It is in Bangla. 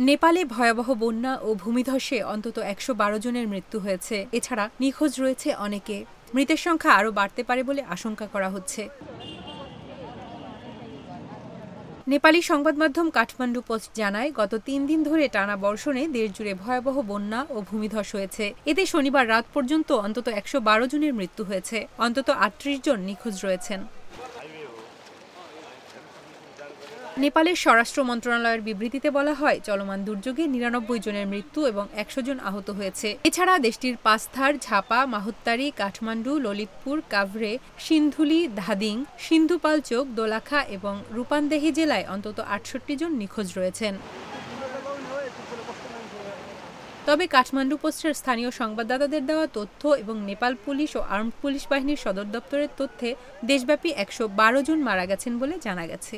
নেপালে ভয়াবহ বন্যা ও ভূমিধসে অন্তত ১১২ জনের মৃত্যু হয়েছে। এছাড়া নিখোঁজ রয়েছে অনেকে। মৃতের সংখ্যা আরও বাড়তে পারে বলে আশঙ্কা করা হচ্ছে। নেপালি সংবাদ মাধ্যম কাঠমান্ডু পোস্ট জানায়, গত ৩ দিন ধরে টানা বর্ষণে দেশজুড়ে ভয়াবহ বন্যা ও ভূমিধস হয়েছে। এতে শনিবার রাত পর্যন্ত অন্তত ১১২ জনের মৃত্যু হয়েছে। অন্তত ৩৮ জন নিখোঁজ রয়েছেন। নেপালের স্বরাষ্ট্র মন্ত্রণালয়ের বিবৃতিতে বলা হয়, চলমান দুর্যোগে ৯৯ জনের মৃত্যু এবং ১০০ জন আহত হয়েছে। এছাড়া দেশটির পাঁচথার, ঝাপা, মাহোত্তারি, কাঠমান্ডু, ললিতপুর, কাভ্রে, সিন্ধুলি, ধাদিং, সিন্ধুপালচোক, দোলাখা এবং রূপান্দেহি জেলায় অন্তত ৬৮ জন নিখোঁজ রয়েছেন। তবে কাঠমান্ডু পোস্টের স্থানীয় সংবাদদাতাদের দেওয়া তথ্য এবং নেপাল পুলিশ ও আর্মড পুলিশ বাহিনীর সদর দপ্তরের তথ্যে দেশব্যাপী ১১২ জন মারা গেছেন বলে জানা গেছে।